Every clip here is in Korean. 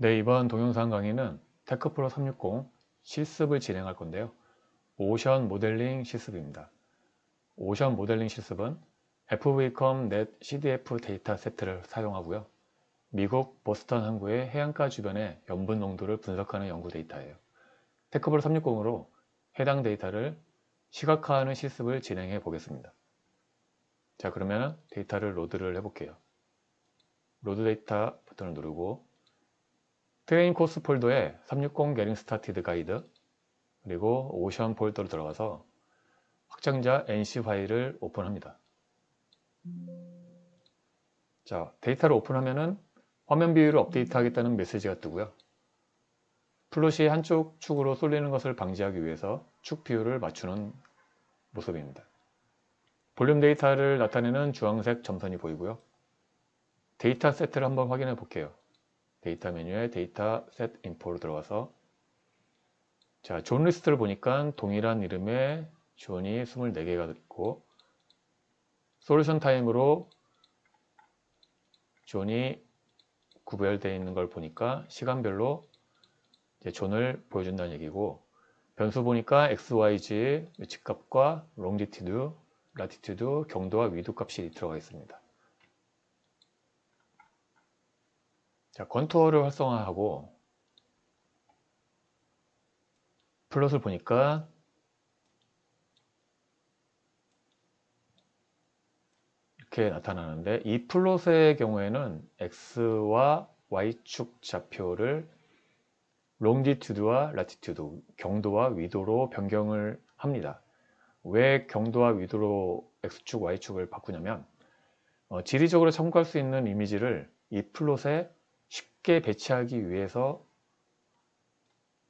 네, 이번 동영상 강의는 테크프로 360 실습을 진행할 건데요. 오션 모델링 실습입니다. 오션 모델링 실습은 FVCOM Net CDF 데이터 세트를 사용하고요. 미국 보스턴 항구의 해안가 주변의 염분 농도를 분석하는 연구 데이터예요. 테크프로 360으로 해당 데이터를 시각화하는 실습을 진행해 보겠습니다. 자, 그러면 데이터를 로드를 해볼게요. 로드 데이터 버튼을 누르고 트레인 코스 폴더에 360 Getting Started 가이드 그리고 오션 폴더로 들어가서 확장자 NC 파일을 오픈합니다. 자, 데이터를 오픈하면은 화면 비율을 업데이트하겠다는 메시지가 뜨고요. 플롯이 한쪽 축으로 쏠리는 것을 방지하기 위해서 축 비율을 맞추는 모습입니다. 볼륨 데이터를 나타내는 주황색 점선이 보이고요. 데이터 세트를 한번 확인해 볼게요. 데이터 메뉴에 데이터 셋 인포로 들어가서 자, 존 리스트를 보니까 동일한 이름의 존이 24개가 있고 솔루션 타임으로 존이 구별되어 있는 걸 보니까 시간별로 이제 존을 보여준다는 얘기고 변수 보니까 XYZ 위치값과 롱지튜드, 라티튜드, 경도와 위도 값이 들어가 있습니다. 자, 컨투어를 활성화하고 플롯을 보니까 이렇게 나타나는데 이 플롯의 경우에는 X와 Y축 좌표를 롱지튜드와 라티튜드, 경도와 위도로 변경을 합니다. 왜 경도와 위도로 X축, Y축을 바꾸냐면 지리적으로 참고할 수 있는 이미지를 이 플롯에 쉽게 배치하기 위해서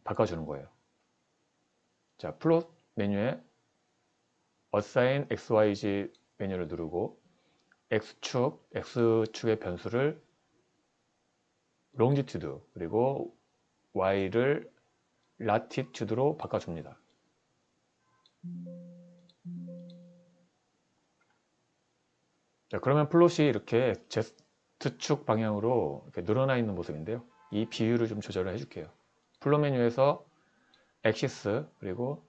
바꿔주는 거예요. 자, 플롯 메뉴에 Assign XYZ 메뉴를 누르고 X축의 변수를 롱지튜드 그리고 Y를 라티튜드로 바꿔줍니다. 자, 그러면 플롯이 이렇게 Z축 방향으로 이렇게 늘어나 있는 모습인데요. 이 비율을 좀 조절을 해줄게요. 플롯 메뉴에서 액시스 그리고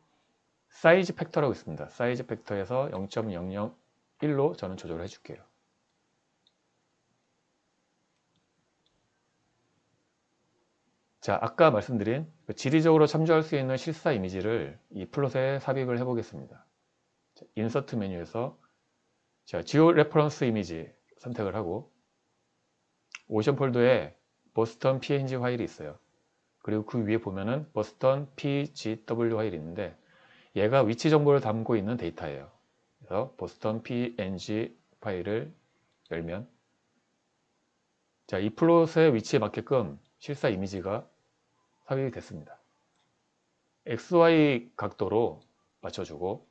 사이즈 팩터라고 있습니다. 사이즈 팩터에서 0.001로 저는 조절을 해줄게요. 자, 아까 말씀드린 지리적으로 참조할 수 있는 실사 이미지를 이 플롯에 삽입을 해 보겠습니다. 인서트 메뉴에서 자, 지오 레퍼런스 이미지 선택을 하고 오션 폴더에 보스턴 png 파일이 있어요. 그리고 그 위에 보면은 보스턴 pgw 파일이 있는데 얘가 위치 정보를 담고 있는 데이터예요. 그래서 보스턴 png 파일을 열면 자, 이 플롯의 위치에 맞게끔 실사 이미지가 삽입이 됐습니다. XY 각도로 맞춰주고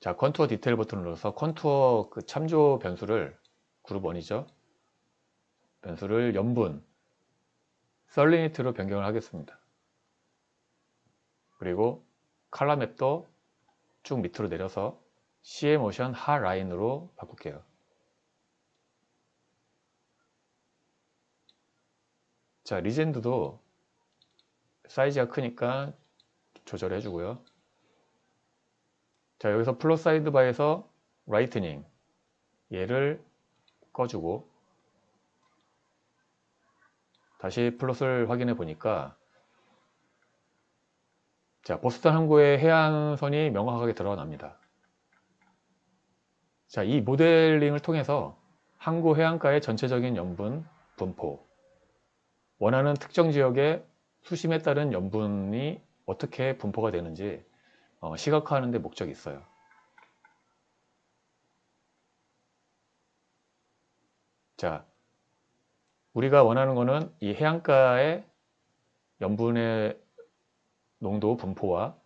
자, 컨투어 디테일 버튼을 눌러서 컨투어 그 참조 변수를 그룹 1이죠. 변수를 염분 썰리니트로 변경을 하겠습니다. 그리고 컬러 맵도 쭉 밑으로 내려서 CM 모션 하 라인으로 바꿀게요. 자, 리젠드도 사이즈가 크니까 조절해 주고요. 자, 여기서 플롯 사이드바에서 라이트닝 얘를 꺼주고 다시 플롯을 확인해 보니까 자, 보스턴 항구의 해안선이 명확하게 드러납니다. 자, 이 모델링을 통해서 항구 해안가의 전체적인 염분 분포 원하는 특정 지역의 수심에 따른 염분이 어떻게 분포가 되는지 시각화하는 데 목적이 있어요. 자, 우리가 원하는 거는 이 해안가의 염분의 농도 분포와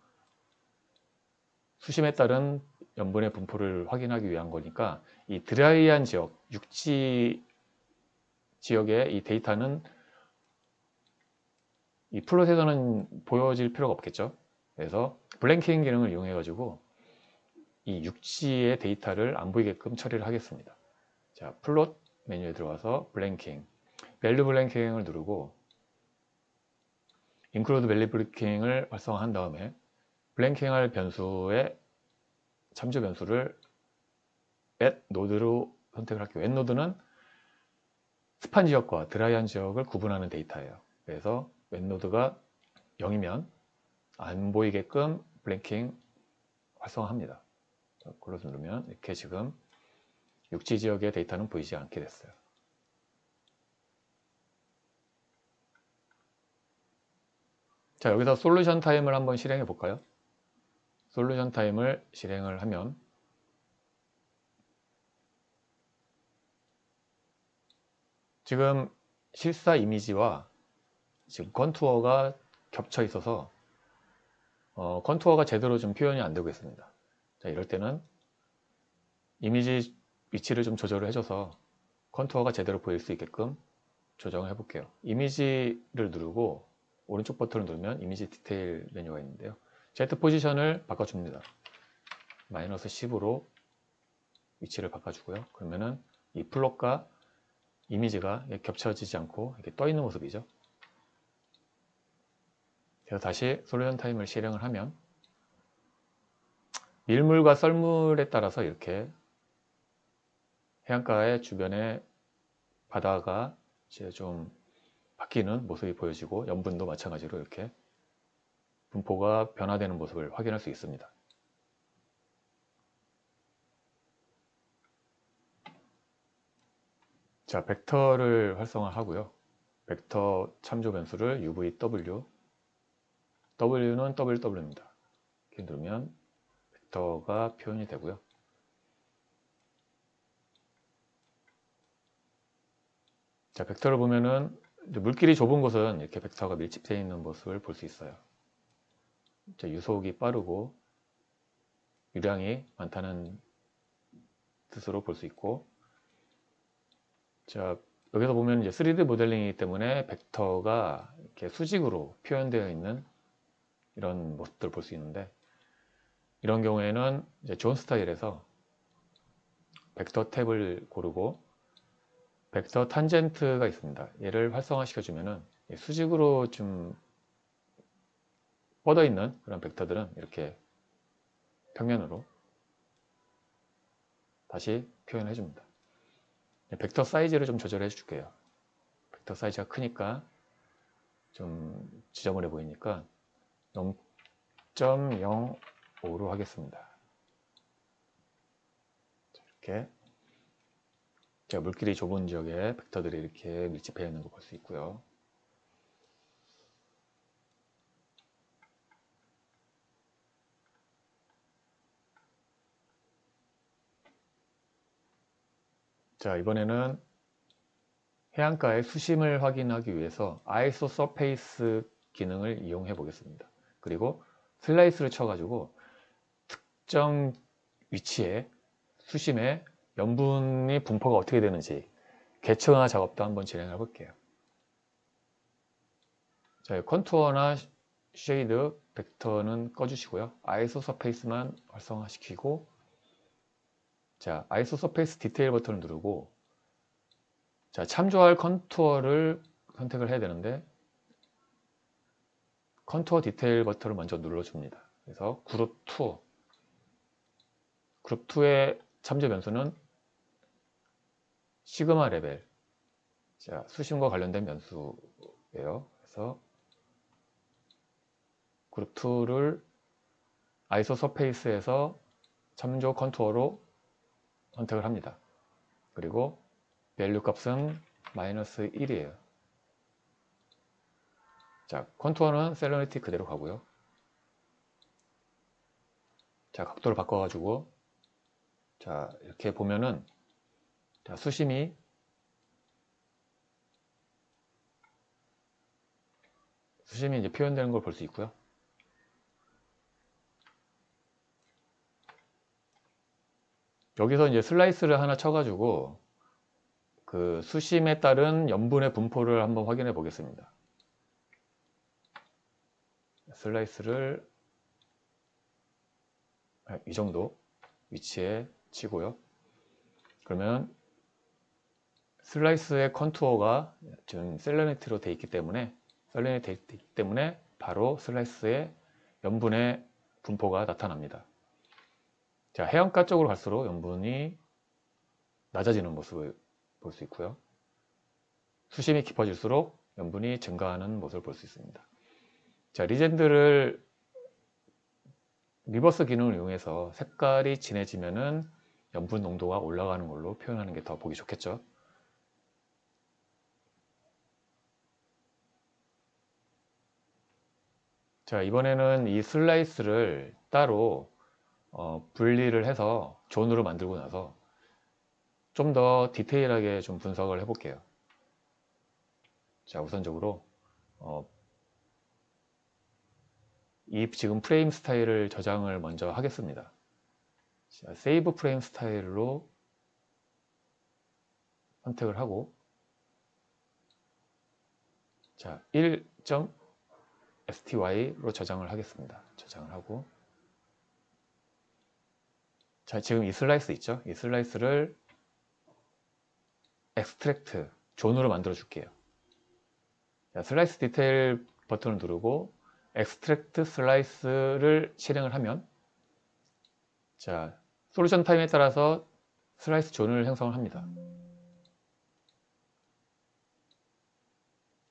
수심에 따른 염분의 분포를 확인하기 위한 거니까 이 드라이한 지역, 육지 지역의 이 데이터는 이 플롯에서는 보여질 필요가 없겠죠. 그래서 블랭킹 기능을 이용해 가지고 이 육지의 데이터를 안 보이게끔 처리를 하겠습니다. 자, 플롯 메뉴에 들어와서 블랭킹, 밸류 블랭킹을 누르고 include 밸류 블랭킹을 활성화한 다음에 블랭킹할 변수의 참조 변수를 add 노드로 선택을 할게요. add 노드는 습한 지역과 드라이한 지역을 구분하는 데이터예요. 그래서 add 노드가 0이면 안 보이게끔 블랭킹 활성화합니다. 클로즈 누르면 이렇게 지금 육지 지역의 데이터는 보이지 않게 됐어요. 자, 여기서 솔루션 타임을 한번 실행해 볼까요? 솔루션 타임을 실행을 하면 지금 실사 이미지와 지금 컨투어가 겹쳐 있어서 컨투어가 제대로 좀 표현이 안 되고 있습니다. 자, 이럴 때는 이미지 위치를 좀 조절을 해줘서 컨투어가 제대로 보일 수 있게끔 조정을 해볼게요. 이미지를 누르고 오른쪽 버튼을 누르면 이미지 디테일 메뉴가 있는데요. Z 포지션을 바꿔줍니다. 마이너스 10으로 위치를 바꿔주고요. 그러면은 이 플롯과 이미지가 겹쳐지지 않고 이렇게 떠 있는 모습이죠. 그래서 다시 솔루션 타임을 실행을 하면 밀물과 썰물에 따라서 이렇게 해안가의 주변에 바다가 이제 좀 바뀌는 모습이 보여지고 염분도 마찬가지로 이렇게 분포가 변화되는 모습을 확인할 수 있습니다. 자, 벡터를 활성화하고요. 벡터 참조 변수를 UVW, W는 WW입니다. 이렇게 누르면 벡터가 표현이 되고요. 자, 벡터를 보면은 물길이 좁은 곳은 이렇게 벡터가 밀집되어 있는 모습을 볼 수 있어요. 유속이 빠르고 유량이 많다는 뜻으로 볼 수 있고, 자, 여기서 보면 이제 3D 모델링이기 때문에 벡터가 이렇게 수직으로 표현되어 있는 이런 모습들을 볼 수 있는데, 이런 경우에는 이제 존 스타일에서 벡터 탭을 고르고 벡터 탄젠트가 있습니다. 얘를 활성화 시켜주면은 수직으로 좀 뻗어 있는 그런 벡터들은 이렇게 평면으로 다시 표현해 줍니다. 벡터 사이즈를 좀 조절해 줄게요. 벡터 사이즈가 크니까 좀 지저분해 보이니까 0.05로 하겠습니다. 이렇게 제가 물길이 좁은 지역에 벡터들이 이렇게 밀집해 있는 거 볼 수 있고요. 자, 이번에는 해안가의 수심을 확인하기 위해서 ISO 서페이스 기능을 이용해 보겠습니다. 그리고 슬라이스를 쳐가지고 특정 위치에 수심에 염분이 분포가 어떻게 되는지 계층화 작업도 한번 진행해 볼게요. 자, 컨투어나 쉐이드 벡터는 꺼주시고요. ISO 서페이스만 활성화시키고, 자, ISO 서페이스 디테일 버튼을 누르고, 자, 참조할 컨투어를 선택을 해야 되는데 컨투어 디테일 버튼을 먼저 눌러줍니다. 그래서 그룹 2의 참조 변수는 시그마 레벨, 자, 수심과 관련된 변수예요. 그래서 그룹 2를 ISO 서페이스에서 참조 컨투어로 선택을 합니다. 그리고 밸류 값은 마이너스 1이에요. 자, 컨투어는 셀러니티 그대로 가고요. 자, 각도를 바꿔가지고, 자, 이렇게 보면은, 자, 수심이 이제 표현되는 걸 볼 수 있고요. 여기서 이제 슬라이스를 하나 쳐가지고, 그 수심에 따른 염분의 분포를 한번 확인해 보겠습니다. 슬라이스를 이 정도 위치에 치고요. 그러면 슬라이스의 컨투어가 지금 셀레니티로 되어 있기 때문에 바로 슬라이스의 염분의 분포가 나타납니다. 자, 해안가 쪽으로 갈수록 염분이 낮아지는 모습을 볼 수 있고요. 수심이 깊어질수록 염분이 증가하는 모습을 볼 수 있습니다. 자, 리젠드를 리버스 기능을 이용해서 색깔이 진해지면은 염분 농도가 올라가는 걸로 표현하는 게 더 보기 좋겠죠. 자, 이번에는 이 슬라이스를 따로 분리를 해서 존으로 만들고 나서 좀 더 디테일하게 좀 분석을 해 볼게요. 자, 우선적으로 이 지금 프레임 스타일을 저장을 먼저 하겠습니다. 자, 세이브 프레임 스타일로 선택을 하고, 자, 1.sty로 저장을 하겠습니다. 저장을 하고, 자, 지금 이 슬라이스 있죠? 이 슬라이스를 엑스트랙트 존으로 만들어 줄게요. 자, 슬라이스 디테일 버튼을 누르고 엑스트랙트 슬라이스를 실행을 하면, 자, 솔루션 타임에 따라서 슬라이스 존을 형성을 합니다.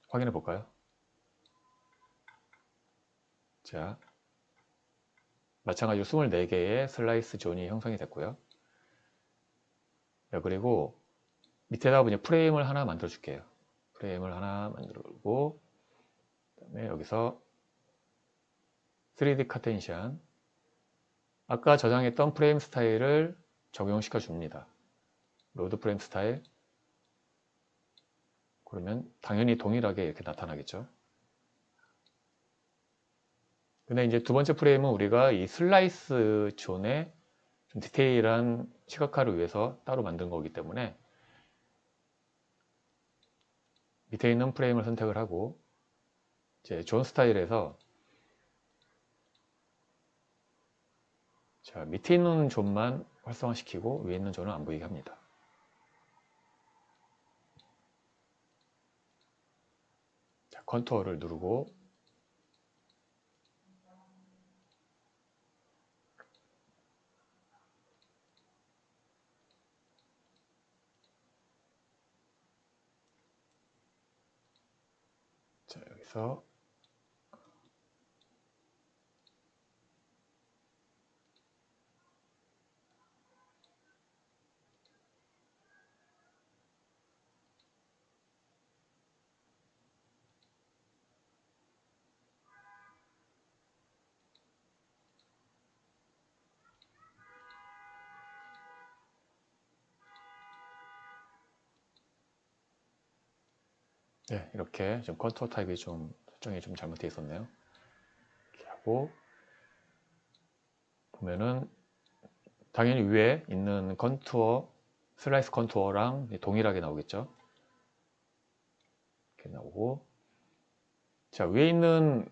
확인해 볼까요? 자, 마찬가지로 24개의 슬라이스 존이 형성이 됐고요. 자, 그리고 밑에다가 그냥 프레임을 하나 만들어 줄게요. 프레임을 하나 만들고, 그다음에 여기서 3D 카텐션, 아까 저장했던 프레임 스타일을 적용시켜 줍니다. 로드 프레임 스타일. 그러면 당연히 동일하게 이렇게 나타나겠죠. 근데 이제 두 번째 프레임은 우리가 이 슬라이스 존의 좀 디테일한 시각화를 위해서 따로 만든 거기 때문에 밑에 있는 프레임을 선택을 하고, 이제 존 스타일에서, 자, 밑에 있는 존만 활성화시키고 위에 있는 존은 안 보이게 합니다. 자, 컨투어를 누르고, 자, 여기서 네, 이렇게 좀 컨투어 타입이 좀 설정이 좀 잘못되어 있었네요. 이렇게 하고 보면은 당연히 위에 있는 컨투어, 슬라이스 컨투어랑 동일하게 나오겠죠. 이렇게 나오고, 자, 위에 있는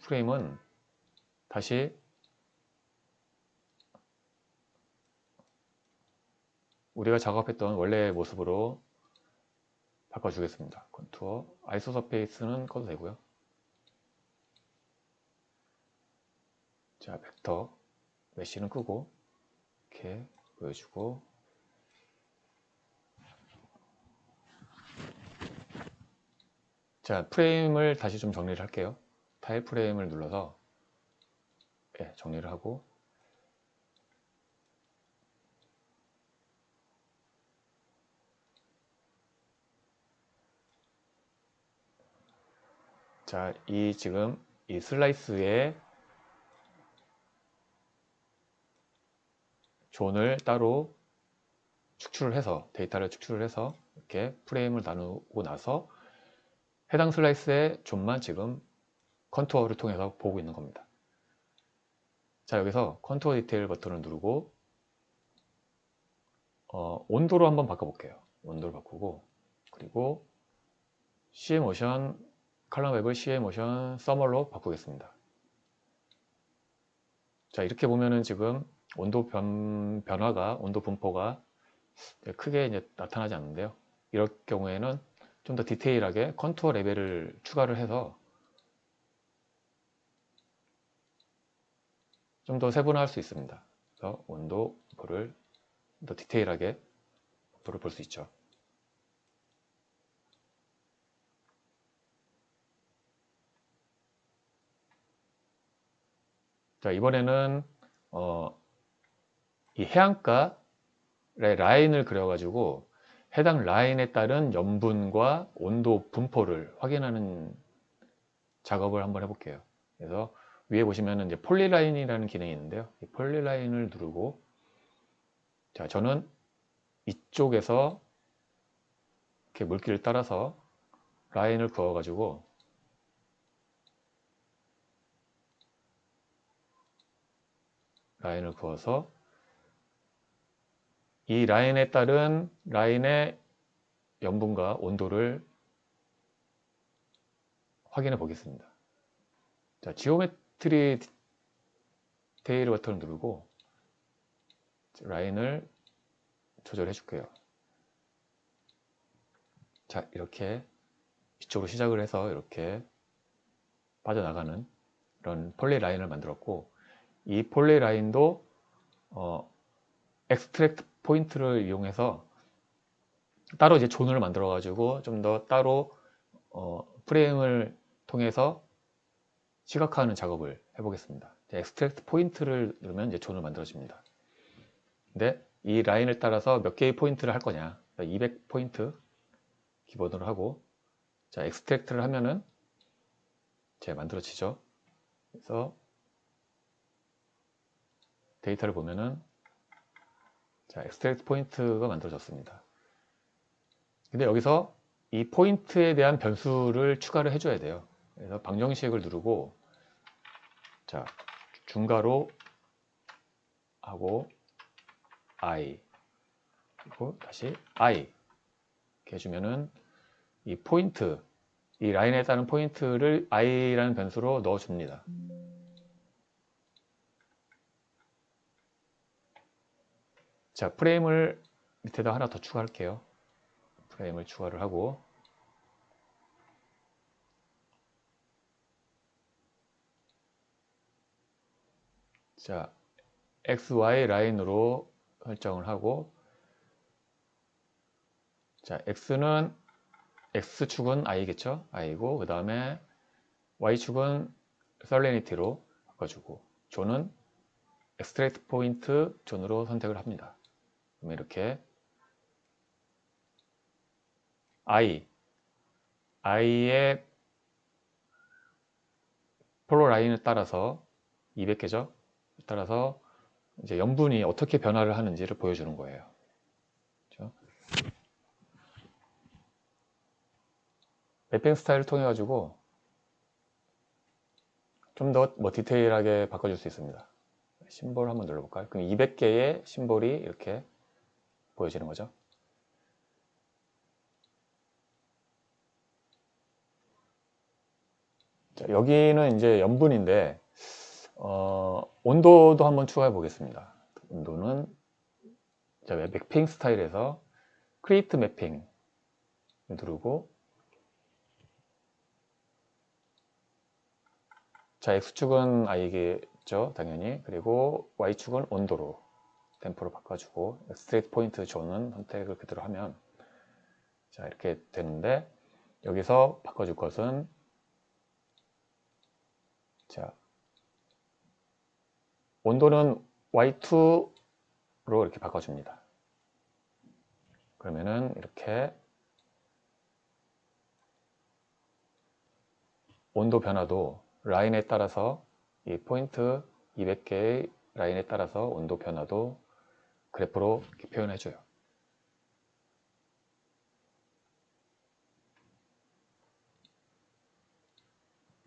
프레임은 다시 우리가 작업했던 원래의 모습으로 바꿔주겠습니다. 컨투어, 아이소 서페이스는 꺼도 되고요. 자, 벡터, 메쉬는 끄고 이렇게 보여주고, 자, 프레임을 다시 좀 정리를 할게요. 타일 프레임을 눌러서 정리를 하고, 자, 지금 이 슬라이스에 존을 따로 축출을 해서, 데이터를 축출을 해서 이렇게 프레임을 나누고 나서 해당 슬라이스의 존만 지금 컨투어를 통해서 보고 있는 겁니다. 자, 여기서 컨투어 디테일 버튼을 누르고 온도로 한번 바꿔볼게요. 온도를 바꾸고, 그리고 CM 모션, 컬러 맵을 CM 모션 서멀로 바꾸겠습니다. 자, 이렇게 보면은 지금 온도 변화가, 온도 분포가 크게 이제 나타나지 않는데요. 이럴 경우에는 좀 더 디테일하게 컨투어 레벨을 추가를 해서 좀 더 세분화할 수 있습니다. 그래서 온도 버프를 더 디테일하게 버프를 볼 수 있죠. 자, 이번에는 이 해안가의 라인을 그려가지고 해당 라인에 따른 염분과 온도 분포를 확인하는 작업을 한번 해볼게요. 그래서 위에 보시면 이제 폴리라인이라는 기능이 있는데요. 이 폴리라인을 누르고, 자, 저는 이쪽에서 이렇게 물기를 따라서 라인을 그어가지고 라인을 그어서 이 라인에 따른 라인의 염분과 온도를 확인해 보겠습니다. 자, 지오메트리 디테일 버튼을 누르고 라인을 조절해 줄게요. 자, 이렇게 이쪽으로 시작을 해서 이렇게 빠져나가는 이런 폴리 라인을 만들었고, 이 폴리 라인도 엑스트랙트 포인트를 이용해서 따로 이제 존을 만들어 가지고 좀 더 따로 프레임을 통해서 시각화하는 작업을 해보겠습니다. 엑스트랙트 포인트를 누르면 이제 존을 만들어집니다. 근데 이 라인을 따라서 몇 개의 포인트를 할 거냐, 200포인트 기본으로 하고, 자, 엑스트랙트를 하면은 제 만들어지죠. 그래서 데이터를 보면은 자, 엑스트랙트 포인트가 만들어졌습니다. 근데 여기서 이 포인트에 대한 변수를 추가를 해줘야 돼요. 그래서 방정식을 누르고, 자, 중괄호 하고 i, 그리고 다시 i 이렇게 해주면은 이 포인트, 이 라인에 따른 포인트를 i라는 변수로 넣어줍니다. 자, 프레임을 밑에다 하나 더 추가할게요. 프레임을 추가를 하고, 자, XY 라인으로 설정을 하고, 자, X는 X축은 I겠죠? I고, 그 다음에 Y축은 살리니티로 바꿔주고, 존은 엑스트랙트 포인트 존으로 선택을 합니다. 그러면 이렇게 I의 폴로 라인을 따라서 200개죠? 따라서 이제 염분이 어떻게 변화를 하는지를 보여주는 거예요. 그렇죠? 매핑 스타일을 통해 가지고 좀 더 디테일하게 바꿔줄 수 있습니다. 심볼 한번 눌러볼까요? 그럼 200개의 심볼이 이렇게 보여지는 거죠. 자, 여기는 이제 염분인데 온도도 한번 추가해 보겠습니다. 온도는 자, 매핑 스타일에서 크리에이트 매핑 누르고, 자, X축은 I겠죠, 당연히. 그리고 Y축은 온도로 템포로 바꿔주고, 엑스트랙트 포인트 존은 선택을 그대로 하면 자, 이렇게 되는데, 여기서 바꿔줄 것은 자, 온도는 Y2로 이렇게 바꿔줍니다. 그러면은 이렇게 온도 변화도 라인에 따라서 이 포인트 200개의 라인에 따라서 온도 변화도 그래프로 이렇게 표현해줘요.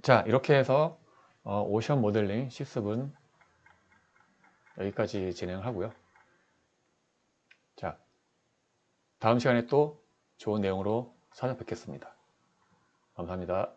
자, 이렇게 해서 오션 모델링 실습은 여기까지 진행을 하고요. 자, 다음 시간에 또 좋은 내용으로 찾아뵙겠습니다. 감사합니다.